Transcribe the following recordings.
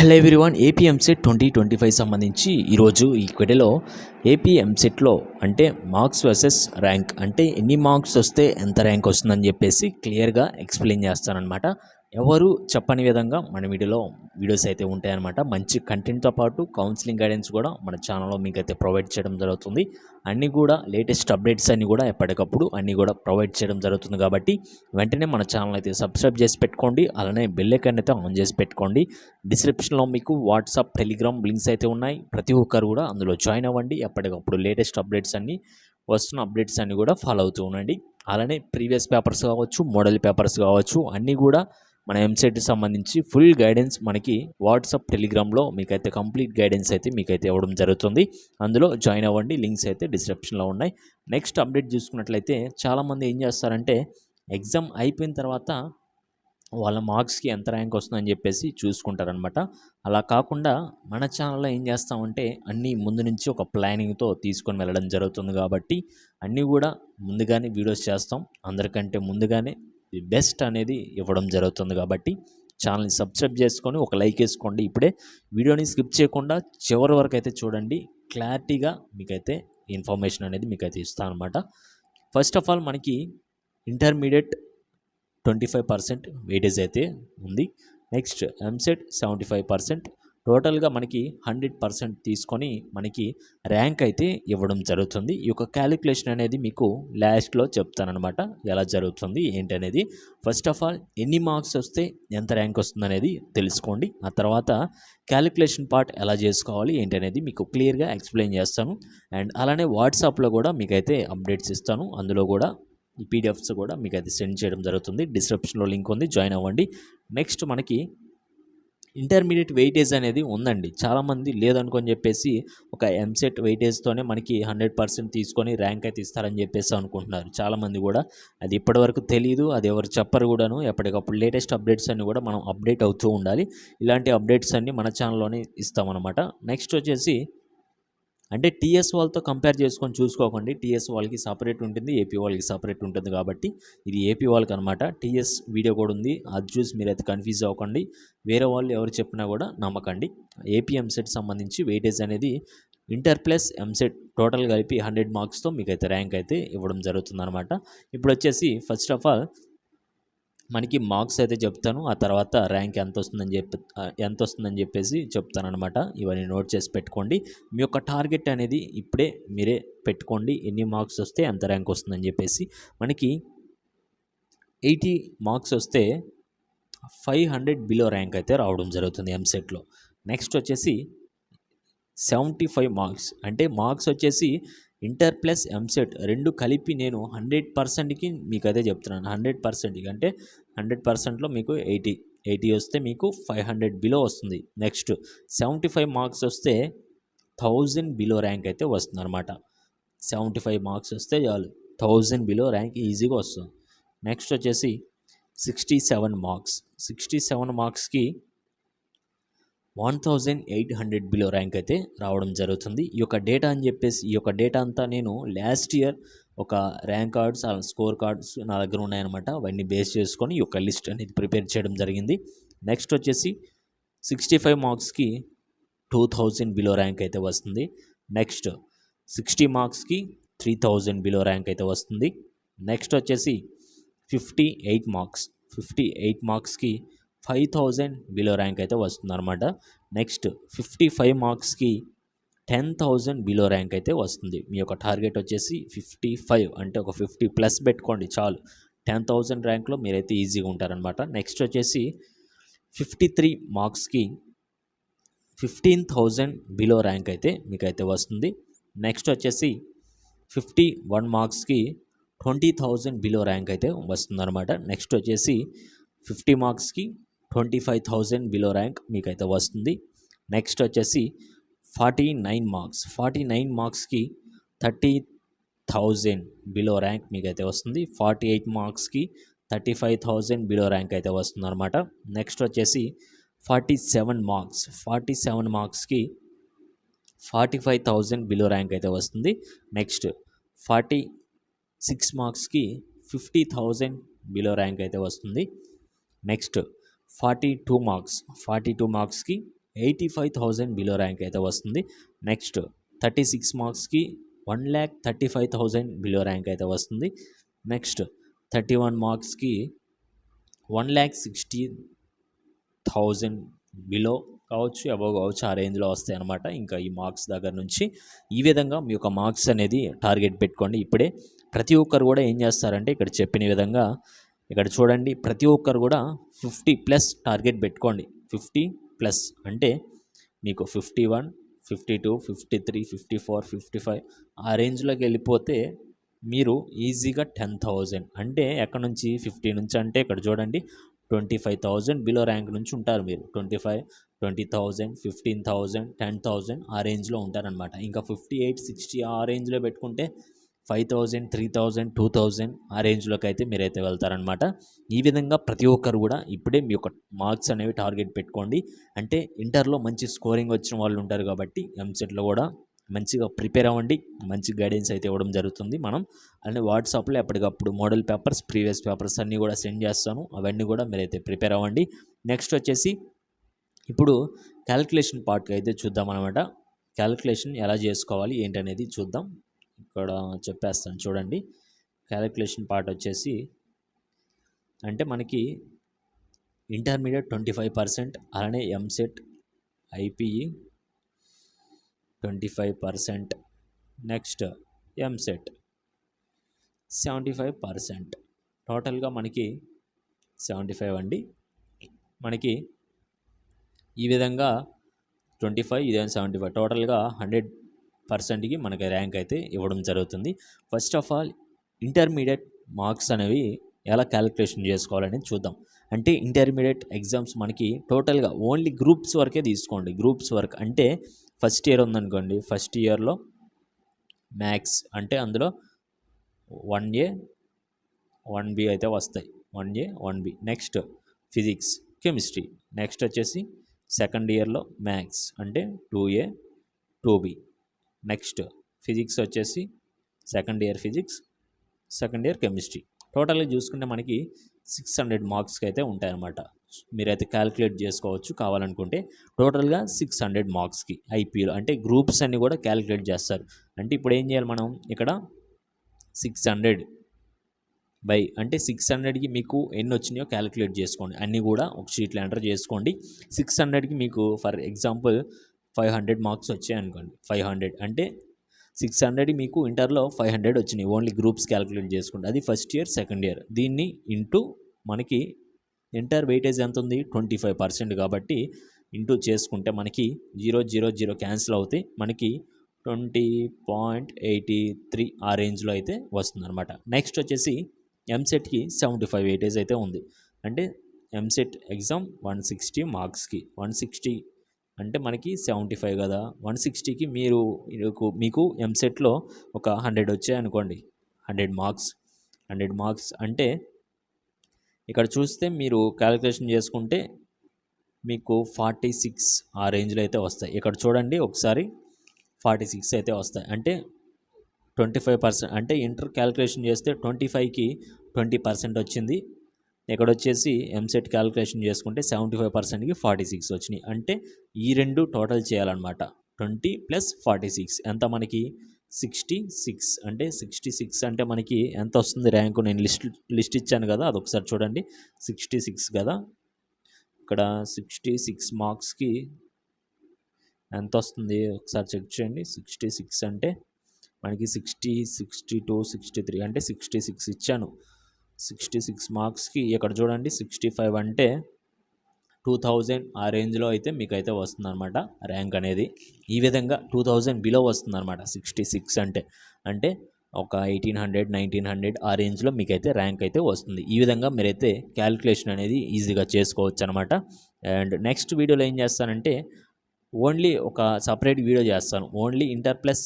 Hello everyone, AP EAMCET 2025 సంబంధించి ఈరోజు ఈ వీడియోలో ఏపీ ఎంసెట్లో అంటే మార్క్స్ వర్సెస్ ర్యాంక్ అంటే ఎన్ని మార్క్స్ వస్తే ఎంత ర్యాంక్ వస్తుందని చెప్పేసి క్లియర్గా ఎక్స్ప్లెయిన్ చేస్తానన్నమాట. ఎవరు చెప్పని విధంగా మన వీడియోస్ అయితే ఉంటాయన్నమాట. మంచి కంటెంట్తో పాటు కౌన్సిలింగ్ గైడెన్స్ కూడా మన ఛానల్లో మీకు అయితే ప్రొవైడ్ చేయడం జరుగుతుంది. అన్నీ కూడా లేటెస్ట్ అప్డేట్స్ అన్నీ కూడా ఎప్పటికప్పుడు అన్నీ కూడా ప్రొవైడ్ చేయడం జరుగుతుంది. కాబట్టి వెంటనే మన ఛానల్ అయితే సబ్స్క్రైబ్ చేసి పెట్టుకోండి. అలానే బెల్ ఐకాన్ అయితే ఆన్ చేసి పెట్టుకోండి. డిస్క్రిప్షన్లో మీకు వాట్సాప్, టెలిగ్రామ్ లింక్స్ అయితే ఉన్నాయి. ప్రతి ఒక్కరు కూడా అందులో జాయిన్ అవ్వండి. ఎప్పటికప్పుడు లేటెస్ట్ అప్డేట్స్ అన్నీ వస్తున్న అప్డేట్స్ అన్నీ కూడా ఫాలో అవుతూ ఉండండి. అలానే ప్రీవియస్ పేపర్స్ కావచ్చు, మోడల్ పేపర్స్ కావచ్చు, అన్నీ కూడా మన ఎంసెట్కి సంబంధించి ఫుల్ గైడెన్స్ మనకి వాట్సాప్, టెలిగ్రామ్లో మీకైతే కంప్లీట్ గైడెన్స్ అయితే మీకైతే ఇవ్వడం జరుగుతుంది. అందులో జాయిన్ అవ్వండి. లింక్స్ అయితే డిస్క్రిప్షన్లో ఉన్నాయి. నెక్స్ట్ అప్డేట్ చూసుకున్నట్లయితే చాలామంది ఏం చేస్తారంటే ఎగ్జామ్ అయిపోయిన తర్వాత వాళ్ళ మార్క్స్కి ఎంత ర్యాంక్ వస్తుందని చెప్పేసి చూసుకుంటారనమాట. అలా కాకుండా మన ఛానల్లో ఏం చేస్తామంటే అన్నీ ముందు నుంచి ఒక ప్లానింగ్తో తీసుకొని వెళ్ళడం జరుగుతుంది. కాబట్టి అన్నీ కూడా ముందుగానే వీడియోస్ చేస్తాం. అందరికంటే ముందుగానే ది బెస్ట్ అనేది ఇవ్వడం జరుగుతుంది. కాబట్టి ఛానల్ని సబ్స్క్రైబ్ చేసుకొని ఒక లైక్ వేసుకోండి. ఇప్పుడే వీడియోని స్కిప్ చేయకుండా చివరి వరకు అయితే చూడండి. క్లారిటీగా మీకైతే ఇన్ఫర్మేషన్ అనేది మీకైతే ఇస్తాను అనమాట. ఫస్ట్ ఆఫ్ ఆల్ మనకి ఇంటర్మీడియట్ 25% వెయిటేజ్ అయితే ఉంది. నెక్స్ట్ ఎంసెట్ 75%. టోటల్గా మనకి 100% తీసుకొని మనకి ర్యాంక్ అయితే ఇవ్వడం జరుగుతుంది. ఈ యొక్క క్యాలిక్యులేషన్ అనేది మీకు లాస్ట్లో చెప్తానమాట, ఎలా జరుగుతుంది ఏంటి అనేది. ఫస్ట్ ఆఫ్ ఆల్ ఎన్ని మార్క్స్ వస్తే ఎంత ర్యాంక్ వస్తుంది అనేది తెలుసుకోండి. ఆ తర్వాత క్యాలిక్యులేషన్ పార్ట్ ఎలా చేసుకోవాలి ఏంటి అనేది మీకు క్లియర్గా ఎక్స్ప్లెయిన్ చేస్తాను. అండ్ అలానే వాట్సాప్లో కూడా మీకైతే అప్డేట్స్ ఇస్తాను. అందులో కూడా ఈ పీడిఎఫ్స్ కూడా మీకు అయితే సెండ్ చేయడం జరుగుతుంది. డిస్క్రిప్షన్లో లింక్ ఉంది, జాయిన్ అవ్వండి. నెక్స్ట్ మనకి ఇంటర్మీడియట్ వెయిటేజ్ అనేది ఉందండి. చాలామంది లేదనుకొని చెప్పేసి ఒక ఎంసెట్ వెయిటేజ్తోనే మనకి 100% తీసుకొని ర్యాంక్ అయితే ఇస్తారని చెప్పేసి అనుకుంటున్నారు చాలామంది కూడా. అది ఇప్పటివరకు తెలియదు, అది ఎవరు చెప్పరు కూడాను. ఎప్పటికప్పుడు లేటెస్ట్ అప్డేట్స్ అన్నీ కూడా మనం అప్డేట్ అవుతూ ఉండాలి. ఇలాంటి అప్డేట్స్ అన్నీ మన ఛానల్లోనే ఇస్తామన్నమాట. నెక్స్ట్ వచ్చేసి అంటే టీఎస్ వాళ్ళతో కంపేర్ చేసుకొని చూసుకోకండి. టీఎస్ వాళ్ళకి సపరేట్ ఉంటుంది, ఏపీ వాళ్ళకి సపరేట్ ఉంటుంది. కాబట్టి ఇది ఏపీ వాళ్ళకి అనమాట. టీఎస్ వీడియో కూడా ఉంది, అది చూసి మీరైతే కన్ఫ్యూజ్ అవ్వకండి. వేరే వాళ్ళు ఎవరు చెప్పినా కూడా నమ్మకండి. ఏపీ ఎంసెట్ సంబంధించి వెయిటేజ్ అనేది ఇంటర్ ప్లస్ ఎంసెట్ టోటల్ కలిపి 100 మార్క్స్తో మీకైతే ర్యాంక్ అయితే ఇవ్వడం జరుగుతుంది అనమాట. ఇప్పుడు వచ్చేసి ఫస్ట్ ఆఫ్ ఆల్ మనకి మార్క్స్ అయితే చెప్తాను. ఆ తర్వాత ర్యాంక్ ఎంత వస్తుందని చెప్పేసి చెప్తానమాట. ఇవన్నీ నోట్ చేసి పెట్టుకోండి. మీ యొక్క టార్గెట్ అనేది ఇప్పుడే మీరే పెట్టుకోండి. ఎన్ని మార్క్స్ వస్తే ఎంత ర్యాంక్ వస్తుందని చెప్పేసి. మనకి 80 మార్క్స్ వస్తే 500 బిలో ర్యాంక్ అయితే రావడం జరుగుతుంది ఎంసెట్లో. నెక్స్ట్ వచ్చేసి 75 మార్క్స్ అంటే మార్క్స్ వచ్చేసి ఇంటర్ ప్లస్ ఎంసెట్ రెండు కలిపి నేను 100%కి మీకు అదే చెప్తున్నాను. 100%కి అంటే 100%లో మీకు 80 వస్తే మీకు 500 బిలో వస్తుంది. నెక్స్ట్ 75 మార్క్స్ వస్తే 1000 బిలో ర్యాంక్ అయితే వస్తుంది అనమాట. 75 మార్క్స్ వస్తే చాలు 1000 బిలో ర్యాంక్ ఈజీగా వస్తుంది. నెక్స్ట్ వచ్చేసి 67 మార్క్స్. 67 మార్క్స్కి 1800 బిలో ర్యాంక్ అయితే రావడం జరుగుతుంది. ఈ యొక్క డేటా అని చెప్పేసి ఈ యొక్క డేటా అంతా నేను లాస్ట్ ఇయర్ ఒక ర్యాంక్ కార్డ్స్, స్కోర్ కార్డ్స్ నా దగ్గర ఉన్నాయన్నమాట. అవన్నీ బేస్ చేసుకొని ఈ యొక్క లిస్ట్ అనేది ప్రిపేర్ చేయడం జరిగింది. నెక్స్ట్ వచ్చేసి 65 మార్క్స్కి 2000 బిలో ర్యాంక్ అయితే వస్తుంది. నెక్స్ట్ 60 మార్క్స్కి 3000 బిలో ర్యాంక్ అయితే వస్తుంది. నెక్స్ట్ వచ్చేసి 58 మార్క్స్కి 5000 బిలో ర్యాంక్ అయితే వస్తుంది అనమాట. నెక్స్ట్ 55 మార్క్స్కి 10,000 బిలో ర్యాంక్ అయితే వస్తుంది. మీ యొక్క టార్గెట్ వచ్చేసి 55 అంటే ఒక 50 ప్లస్ పెట్టుకోండి చాలు. 10,000 ర్యాంక్లో మీరైతే ఈజీగా ఉంటారనమాట. నెక్స్ట్ వచ్చేసి 53 మార్క్స్కి 15,000 బిలో ర్యాంక్ అయితే మీకైతే వస్తుంది. నెక్స్ట్ వచ్చేసి 51 మార్క్స్కి 20,000 బిలో ర్యాంక్ అయితే వస్తుందన్నమాట. నెక్స్ట్ వచ్చేసి 50 మార్క్స్కి 25,000 బిలో ర్యాంక్ మీకైతే వస్తుంది. నెక్స్ట్ వచ్చేసి 49 మార్క్స్కి 30,000 బిలో ర్యాంక్ మీకైతే వస్తుంది. 48 మార్క్స్కి 35,000 బిలో ర్యాంక్ అయితే వస్తుంది అనమాట. నెక్స్ట్ వచ్చేసి 47 మార్క్స్కి 45,000 బిలో ర్యాంక్ అయితే వస్తుంది. నెక్స్ట్ 46 మార్క్స్కి 50,000 బిలో ర్యాంక్ అయితే వస్తుంది. నెక్స్ట్ 42 మార్క్స్కి 85,000 బిలో ర్యాంక్ అయితే వస్తుంది. నెక్స్ట్ 36 మార్క్స్కి 1,35,000 బిలో ర్యాంక్ అయితే వస్తుంది. నెక్స్ట్ 31 మార్క్స్కి 1,60,000 బిలో కావచ్చు, అబవ్ కావచ్చు, ఆ రేంజ్లో వస్తాయి అన్నమాట. ఇంకా ఈ మార్క్స్ దగ్గర నుంచి ఈ విధంగా మీ యొక్క మార్క్స్ అనేది టార్గెట్ పెట్టుకోండి. ఇప్పుడే ప్రతి ఒక్కరు కూడా ఏం చేస్తారంటే ఇక్కడ చెప్పిన విధంగా ఇక్కడ చూడండి, ప్రతి ఒక్కరు కూడా 50+ టార్గెట్ పెట్టుకోండి. 50+ అంటే మీకు 51, 52, 53, 54, 55 ఆ రేంజ్లోకి వెళ్ళిపోతే మీరు ఈజీగా 10,000 అంటే ఎక్కడ నుంచి 50 నుంచి అంటే ఇక్కడ చూడండి 25,000 బిలో ర్యాంక్ నుంచి ఉంటారు మీరు. 25, 20,000, 15,000, 10,000 ఆ రేంజ్లో ఉంటారనమాట. ఇంకా 58, 60 ఆ రేంజ్లో పెట్టుకుంటే 5,000, 3,000, 2,000 ఆ రేంజ్లోకి అయితే మీరైతే వెళ్తారనమాట. ఈ విధంగా ప్రతి ఒక్కరు కూడా ఇప్పుడే మీ యొక్క మార్క్స్ అనేవి టార్గెట్ పెట్టుకోండి. అంటే ఇంటర్లో మంచి స్కోరింగ్ వచ్చిన వాళ్ళు ఉంటారు కాబట్టి ఎంసెట్లో కూడా మంచిగా ప్రిపేర్ అవ్వండి. మంచి గైడెన్స్ అయితే ఇవ్వడం జరుగుతుంది. మనం అలానే వాట్సాప్లో ఎప్పటికప్పుడు మోడల్ పేపర్స్, ప్రీవియస్ పేపర్స్ అన్నీ కూడా సెండ్ చేస్తాను. అవన్నీ కూడా మీరైతే ప్రిపేర్ అవ్వండి. నెక్స్ట్ వచ్చేసి ఇప్పుడు క్యాలిక్యులేషన్ పార్ట్ అయితే చూద్దాం అనమాట. క్యాలిక్యులేషన్ ఎలా చేసుకోవాలి ఏంటనేది చూద్దాం. ఇక్కడ చెప్పేస్తాను చూడండి. క్యాలిక్యులేషన్ పార్ట్ వచ్చేసి అంటే మనకి ఇంటర్మీడియట్ 25%, అలానే ఎంసెట్, ఐపీఈ 25%, నెక్స్ట్ ఎంసెట్ 75%, టోటల్గా మనకి 75 అండి. మనకి ఈ విధంగా 25 ఇదేం 75 టోటల్గా 100%కి మనకి ర్యాంక్ అయితే ఇవ్వడం జరుగుతుంది. First of all intermediate marks అనేవి ఎలా క్యాలిక్యులేషన్ చేసుకోవాలనేది చూద్దాం. అంటే ఇంటర్మీడియట్ ఎగ్జామ్స్ మనకి టోటల్గా ఓన్లీ గ్రూప్స్ వరకే తీసుకోండి. గ్రూప్స్ వర్క్ అంటే ఫస్ట్ ఇయర్ ఉందనుకోండి, ఫస్ట్ ఇయర్లో మ్యాథ్స్ అంటే అందులో 1A 1B అయితే వస్తాయి. 1A 1B. Next physics, chemistry. Next వచ్చేసి సెకండ్ ఇయర్లో మ్యాథ్స్ అంటే 2A 2B. నెక్స్ట్ ఫిజిక్స్ వచ్చేసి second year physics, second year chemistry. టోటల్గా చూసుకుంటే మనకి 600 మార్క్స్కి అయితే ఉంటాయన్నమాట. మీరైతే క్యాలిక్యులేట్ చేసుకోవచ్చు కావాలనుకుంటే. టోటల్గా 600 మార్క్స్కి ఐపీలో అంటే గ్రూప్స్ అన్నీ కూడా క్యాలిక్యులేట్ చేస్తారు. అంటే ఇప్పుడు ఏం చేయాలి మనం ఇక్కడ 600 బై అంటే 600కి మీకు ఎన్ని వచ్చినాయో క్యాలిక్యులేట్ చేసుకోండి. అన్నీ కూడా ఒక షీట్లో ఎంటర్ చేసుకోండి. 600కి మీకు ఫర్ ఎగ్జాంపుల్ 500 మార్క్స్ వచ్చాయి అనుకోండి. 500 అంటే 600 మీకు ఇంటర్లో 500 వచ్చినాయి. ఓన్లీ గ్రూప్స్ క్యాలిక్యులేట్ చేసుకోండి. అది ఫస్ట్ ఇయర్, సెకండ్ ఇయర్. దీన్ని ఇంటూ మనకి ఇంటర్ వెయిటేజ్ ఎంత ఉంది 25% కాబట్టి ఇంటూ చేసుకుంటే మనకి 000 క్యాన్సిల్ అవుతాయి. మనకి 20.83 ఆ రేంజ్లో అయితే వస్తుందన్నమాట. నెక్స్ట్ వచ్చేసి ఎంసెట్కి 75 వెయిటేజ్ అయితే ఉంది. అంటే ఎంసెట్ ఎగ్జామ్ 160 మార్క్స్కి 160 అంటే మనకి 75 కదా. 160కి మీకు ఎంసెట్లో ఒక 100 వచ్చాయనుకోండి. 100 మార్క్స్ అంటే ఇక్కడ చూస్తే మీరు క్యాలిక్యులేషన్ చేసుకుంటే మీకు 46 ఆ రేంజ్లో అయితే వస్తాయి. ఇక్కడ చూడండి ఒకసారి 46 అయితే వస్తాయి. అంటే 25% అంటే ఇంటర్ క్యాలిక్యులేషన్ చేస్తే 25కి 20% వచ్చింది. ఇక్కడ వచ్చేసి ఎంసెట్ క్యాలిక్యులేషన్ చేసుకుంటే 75%కి 46 వచ్చినాయి. అంటే ఈ రెండు టోటల్ చేయాలన్నమాట. 20 + 46 ఎంత మనకి 66. అంటే 66 అంటే మనకి ఎంత వస్తుంది ర్యాంకు? నేను లిస్ట్ ఇచ్చాను కదా, అది ఒకసారి చూడండి. 66 కదా. ఇక్కడ 66 మార్క్స్కి ఎంత వస్తుంది ఒకసారి చెక్ చేయండి. 66 అంటే మనకి 60, 62, 63 అంటే 66 ఇచ్చాను. 66 మార్క్స్కి ఇక్కడ చూడండి 65 అంటే 2000 ఆ రేంజ్లో అయితే మీకైతే వస్తుందన్నమాట ర్యాంక్ అనేది. ఈ విధంగా 2000 బిలో వస్తుందన్నమాట 66 అంటే ఒక 1800, 1900 ఆ రేంజ్లో మీకైతే ర్యాంక్ అయితే వస్తుంది. ఈ విధంగా మీరైతే క్యాలిక్యులేషన్ అనేది ఈజీగా చేసుకోవచ్చు అనమాట. అండ్ నెక్స్ట్ వీడియోలో ఏం చేస్తానంటే ఓన్లీ ఒక సపరేట్ వీడియో చేస్తాను. Only inter plus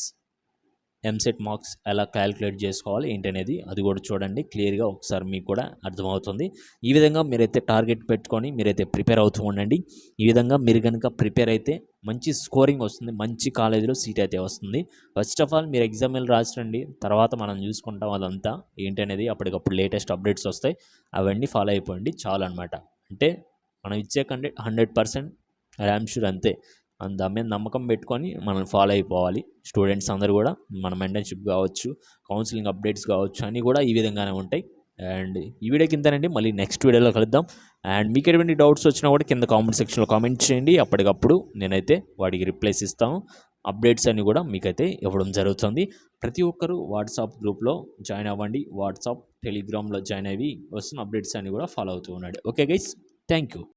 EAMCET marks ఎలా క్యాలిక్యులేట్ చేసుకోవాలి ఏంటనేది అది కూడా చూడండి. క్లియర్గా ఒకసారి మీకు కూడా అర్థమవుతుంది. ఈ విధంగా మీరైతే టార్గెట్ పెట్టుకొని మీరైతే ప్రిపేర్ అవుతూ ఉండండి. ఈ విధంగా మీరు కనుక ప్రిపేర్ అయితే మంచి స్కోరింగ్ వస్తుంది, మంచి కాలేజీలో సీట్ అయితే వస్తుంది. ఫస్ట్ ఆఫ్ ఆల్ మీరు ఎగ్జామ్లు రాసిరండి, తర్వాత మనం చూసుకుంటాం అదంతా ఏంటనేది. అప్పటికప్పుడు లేటెస్ట్ అప్డేట్స్ వస్తాయి, అవన్నీ ఫాలో అయిపోండి చాలు అనమాట. అంటే మనం ఇచ్చే 100% ఐయామ్ షూర్ అంతే. దాని మీద నమ్మకం పెట్టుకొని మనం ఫాలో అయిపోవాలి. స్టూడెంట్స్ అందరూ కూడా మన మెంటర్‌షిప్ కావచ్చు, కౌన్సిలింగ్ అప్డేట్స్ కావచ్చు అన్నీ కూడా ఈ విధంగానే ఉంటాయి. అండ్ ఈ వీడియోకి ఇంతేనండి. మళ్ళీ నెక్స్ట్ వీడియోలో కలుద్దాం. అండ్ మీకు ఎటువంటి డౌట్స్ వచ్చినా కూడా కింద కామెంట్ సెక్షన్‌లో కామెంట్ చేయండి. అప్పటికప్పుడు నేనైతే వాటికి రిప్లైస్ ఇస్తాను. అప్డేట్స్ అన్నీ కూడా మీకైతే ఇవ్వడం జరుగుతుంది. ప్రతి ఒక్కరు వాట్సాప్ గ్రూప్లో జాయిన్ అవ్వండి. వాట్సాప్, టెలిగ్రామ్లో జాయిన్ అయ్యి వస్తున్న అప్డేట్స్ అన్నీ కూడా ఫాలో అవుతూ ఉండండి. Okay guys, thank you.